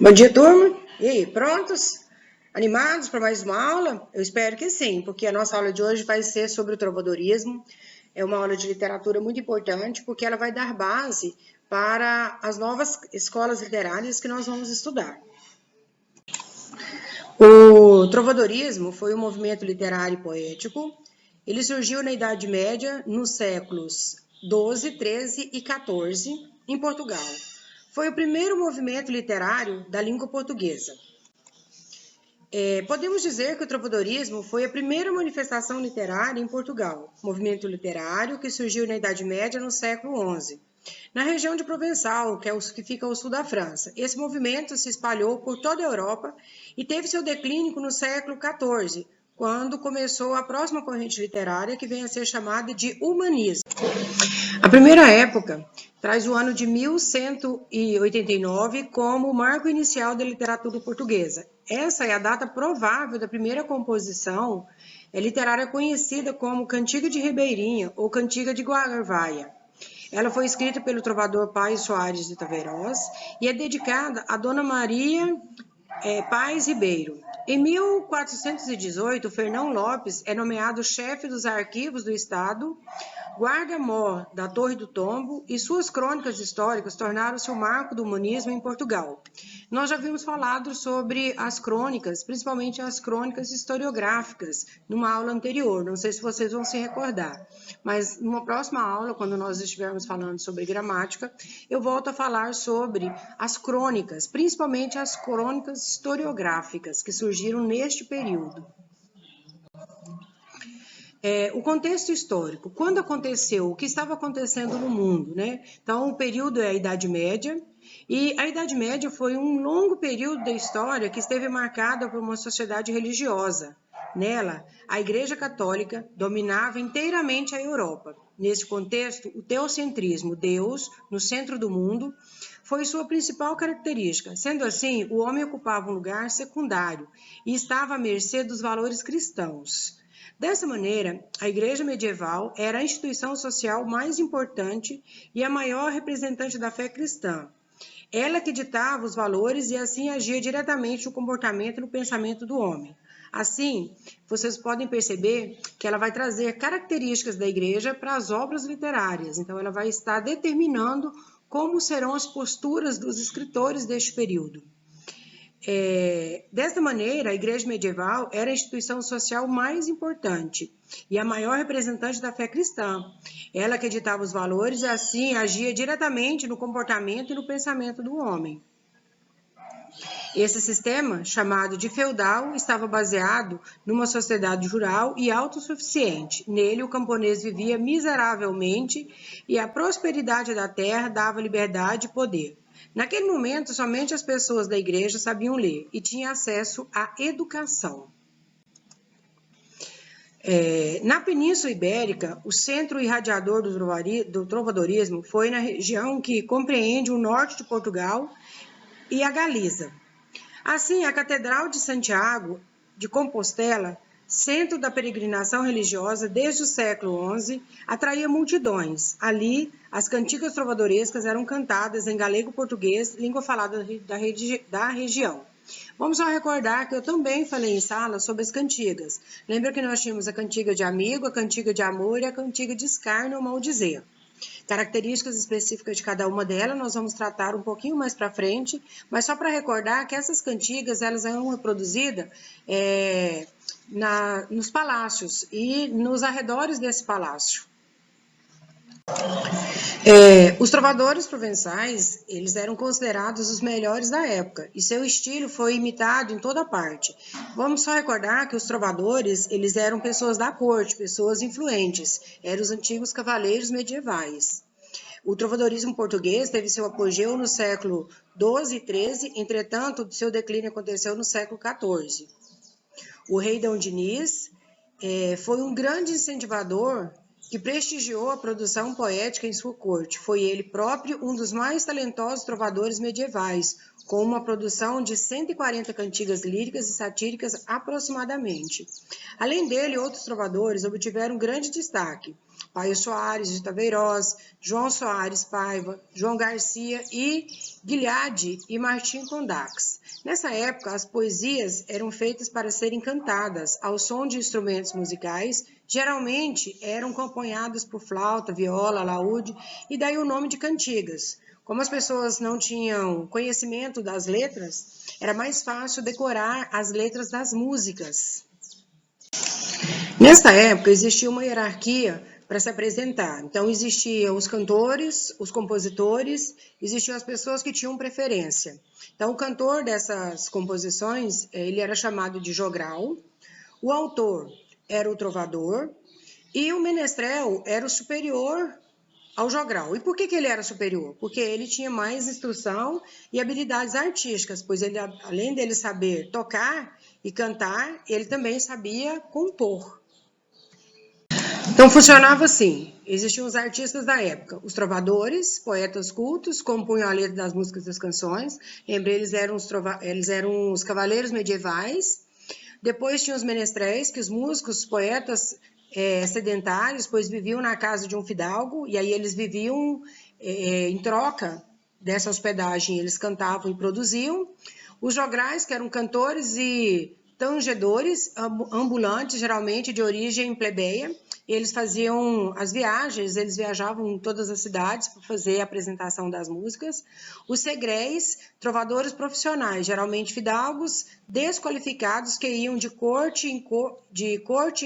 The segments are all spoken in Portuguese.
Bom dia, turma. E aí, prontos? Animados para mais uma aula? Eu espero que sim, porque a nossa aula de hoje vai ser sobre o trovadorismo. É uma aula de literatura muito importante, porque ela vai dar base para as novas escolas literárias que nós vamos estudar. O trovadorismo foi um movimento literário e poético. Ele surgiu na Idade Média, nos séculos XII, XIII e XIV, em Portugal. Foi o primeiro movimento literário da língua portuguesa. Podemos dizer que o trovadorismo foi a primeira manifestação literária em Portugal, movimento literário que surgiu na Idade Média no século XI, na região de Provençal, que fica ao sul da França. Esse movimento se espalhou por toda a Europa e teve seu declínio no século XIV, quando começou a próxima corrente literária, que vem a ser chamada de humanismo. A primeira época traz o ano de 1189 como o marco inicial da literatura portuguesa. Essa é a data provável da primeira composição literária conhecida como Cantiga de Ribeirinha ou Cantiga de Guaravaia. Ela foi escrita pelo trovador Paes Soares de Taveiroz e é dedicada a Dona Maria Paes Ribeiro. Em 1418, Fernão Lopes é nomeado chefe dos arquivos do Estado, guarda-mor da Torre do Tombo, e suas crônicas históricas tornaram-se o marco do humanismo em Portugal. Nós já havíamos falado sobre as crônicas, principalmente as crônicas historiográficas, numa aula anterior. Não sei se vocês vão se recordar, mas numa próxima aula, quando nós estivermos falando sobre gramática, eu volto a falar sobre as crônicas, principalmente as crônicas historiográficas que surgiram neste período. O contexto histórico, quando aconteceu, o que estava acontecendo no mundo, né? Então, o período é a Idade Média, e a Idade Média foi um longo período da história que esteve marcada por uma sociedade religiosa. Nela, a Igreja Católica dominava inteiramente a Europa. Nesse contexto, o teocentrismo, Deus, no centro do mundo, foi sua principal característica. Sendo assim, o homem ocupava um lugar secundário e estava à mercê dos valores cristãos. Dessa maneira, a Igreja medieval era a instituição social mais importante e a maior representante da fé cristã. Ela que ditava os valores e assim agia diretamente no comportamento e no pensamento do homem. Assim, vocês podem perceber que ela vai trazer características da Igreja para as obras literárias. Então, ela vai estar determinando como serão as posturas dos escritores deste período. Desta maneira, a Igreja medieval era a instituição social mais importante e a maior representante da fé cristã. Ela que ditava os valores e assim agia diretamente no comportamento e no pensamento do homem. Esse sistema, chamado de feudal, estava baseado numa sociedade rural e autossuficiente. Nele, o camponês vivia miseravelmente e a prosperidade da terra dava liberdade e poder. Naquele momento, somente as pessoas da igreja sabiam ler e tinham acesso à educação. Na Península Ibérica, o centro irradiador do trovadorismo foi na região que compreende o norte de Portugal e a Galiza. Assim, a Catedral de Santiago de Compostela, centro da peregrinação religiosa desde o século XI, atraía multidões. Ali, as cantigas trovadorescas eram cantadas em galego-português, língua falada da região. Vamos só recordar que eu também falei em sala sobre as cantigas. Lembra que nós tínhamos a cantiga de amigo, a cantiga de amor e a cantiga de escárnio ou maldizer. Características específicas de cada uma delas nós vamos tratar um pouquinho mais para frente, mas só para recordar que essas cantigas elas eram reproduzidas nos palácios e nos arredores desse palácio. Os trovadores provençais, eles eram considerados os melhores da época e seu estilo foi imitado em toda parte. Vamos só recordar que os trovadores, eles eram pessoas da corte, pessoas influentes, eram os antigos cavaleiros medievais. O trovadorismo português teve seu apogeu no século XII e XIII, entretanto, seu declínio aconteceu no século XIV. O rei Dom Dinis foi um grande incentivador que prestigiou a produção poética em sua corte. Foi ele próprio um dos mais talentosos trovadores medievais, com uma produção de 140 cantigas líricas e satíricas aproximadamente. Além dele, outros trovadores obtiveram grande destaque. Paio Soares de Taveiroz, João Soares Paiva, João Garcia e Guilhade e Martim Condax. Nessa época, as poesias eram feitas para serem cantadas ao som de instrumentos musicais, geralmente eram acompanhadas por flauta, viola, alaúde, e daí o nome de cantigas. Como as pessoas não tinham conhecimento das letras, era mais fácil decorar as letras das músicas. Nesta época, existia uma hierarquia para se apresentar. Então, existiam os cantores, os compositores, existiam as pessoas que tinham preferência. Então, o cantor dessas composições, ele era chamado de jogral, o autor era o trovador e o menestrel era o superior ao jogral. E por que ele era superior? Porque ele tinha mais instrução e habilidades artísticas, pois ele, além dele saber tocar e cantar, ele também sabia compor. Então funcionava assim, existiam os artistas da época, os trovadores, poetas cultos, compunham a letra das músicas e das canções, lembrei, eles eram os cavaleiros medievais. Depois tinha os menestréis, que os músicos, os poetas sedentários, pois viviam na casa de um fidalgo, e aí eles viviam em troca dessa hospedagem, eles cantavam e produziam. Os jograis, que eram cantores e tangedores ambulantes, geralmente de origem plebeia, eles faziam as viagens, eles viajavam em todas as cidades para fazer a apresentação das músicas. Os segréis, trovadores profissionais, geralmente fidalgos, desqualificados que iam de corte em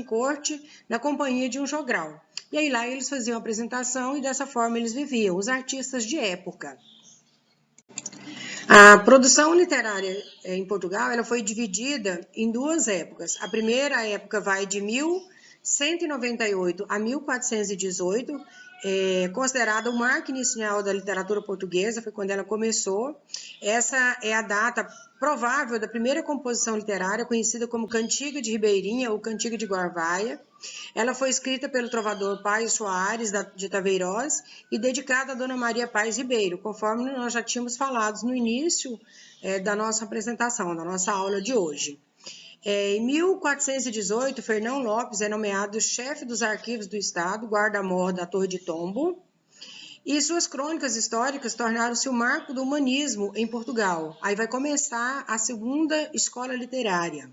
corte na companhia de um jogral. E aí lá eles faziam a apresentação e dessa forma eles viviam, os artistas de época. A produção literária em Portugal ela foi dividida em duas épocas. A primeira época vai de 1198 a 1418, considerada o marco inicial da literatura portuguesa, foi quando ela começou. Essa é a data provável da primeira composição literária, conhecida como Cantiga de Ribeirinha ou Cantiga de Guarvaia. Ela foi escrita pelo trovador Paio Soares de Taveiroz e dedicada a Dona Maria Paz Ribeiro, conforme nós já tínhamos falado no início da nossa apresentação, da nossa aula de hoje. Em 1418, Fernão Lopes é nomeado chefe dos arquivos do Estado, guarda-mor da Torre de Tombo, e suas crônicas históricas tornaram-se o marco do humanismo em Portugal. Aí vai começar a segunda escola literária.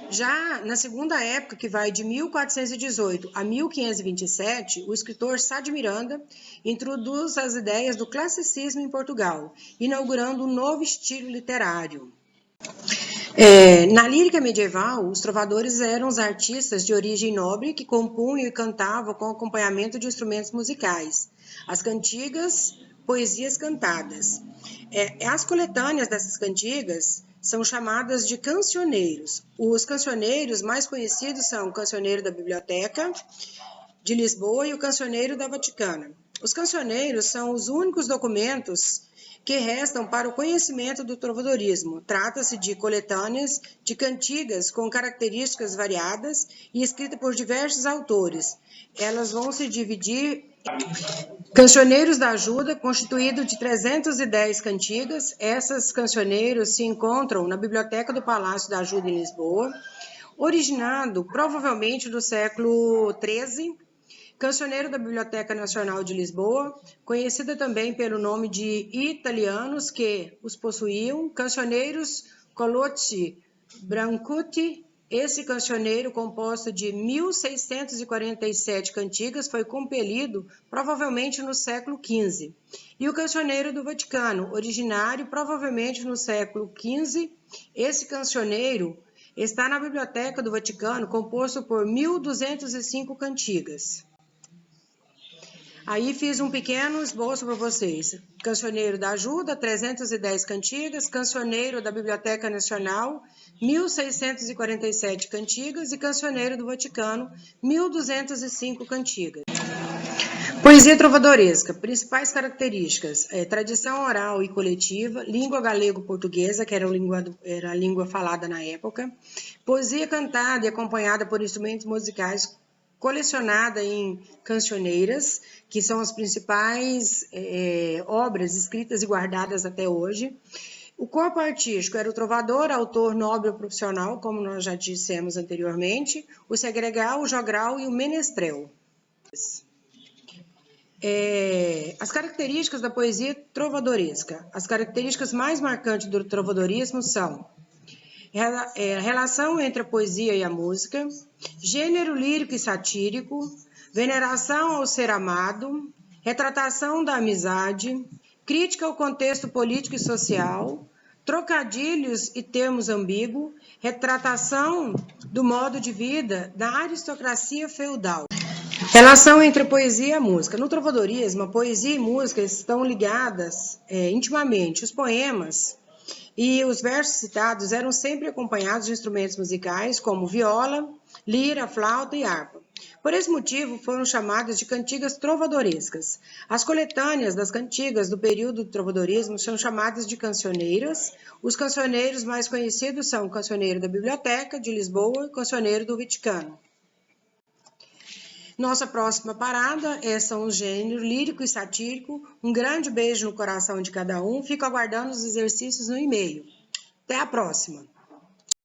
Já na segunda época, que vai de 1418 a 1527, o escritor Sá de Miranda introduz as ideias do classicismo em Portugal, inaugurando um novo estilo literário. Na lírica medieval, os trovadores eram os artistas de origem nobre que compunham e cantavam com acompanhamento de instrumentos musicais. As cantigas, poesias cantadas. As coletâneas dessas cantigas são chamadas de cancioneiros. Os cancioneiros mais conhecidos são o Cancioneiro da Biblioteca de Lisboa e o Cancioneiro da Vaticana. Os cancioneiros são os únicos documentos que restam para o conhecimento do trovadorismo. Trata-se de coletâneas de cantigas com características variadas e escritas por diversos autores. Elas vão se dividir Cancioneiros da Ajuda, constituído de 310 cantigas. Essas cancioneiros se encontram na Biblioteca do Palácio da Ajuda em Lisboa, originado provavelmente do século XIII. Cancioneiro da Biblioteca Nacional de Lisboa, conhecida também pelo nome de italianos que os possuíam, cancioneiros Colotti Brancuti. Esse cancioneiro, composto de 1647 cantigas, foi compelido provavelmente no século XV. E o Cancioneiro do Vaticano, originário provavelmente no século XV. Esse cancioneiro está na Biblioteca do Vaticano, composto por 1.205 cantigas. Aí fiz um pequeno esboço para vocês. Cancioneiro da Ajuda, 310 cantigas. Cancioneiro da Biblioteca Nacional, 1647 cantigas. E Cancioneiro do Vaticano, 1.205 cantigas. Poesia trovadoresca. Principais características. Tradição oral e coletiva. Língua galego-portuguesa, que era a língua falada na época. Poesia cantada e acompanhada por instrumentos musicais, colecionada em cancioneiras, que são as principais obras escritas e guardadas até hoje. O corpo artístico era o trovador, autor, nobre ou profissional, como nós já dissemos anteriormente, o segregal, o jogral e o menestrel. As características da poesia trovadoresca. As características mais marcantes do trovadorismo são a relação entre a poesia e a música, gênero lírico e satírico, veneração ao ser amado, retratação da amizade, crítica ao contexto político e social, trocadilhos e termos ambíguos, retratação do modo de vida da aristocracia feudal. Relação entre a poesia e a música. No trovadorismo, a poesia e música estão ligadas intimamente. Os poemas e os versos citados eram sempre acompanhados de instrumentos musicais como viola, lira, flauta e harpa. Por esse motivo, foram chamadas de cantigas trovadorescas. As coletâneas das cantigas do período do trovadorismo são chamadas de cancioneiras. Os cancioneiros mais conhecidos são o cancioneiro da Biblioteca de Lisboa e o cancioneiro do Vaticano. Nossa próxima parada são os gêneros lírico e satírico. Um grande beijo no coração de cada um. Fico aguardando os exercícios no e-mail. Até a próxima!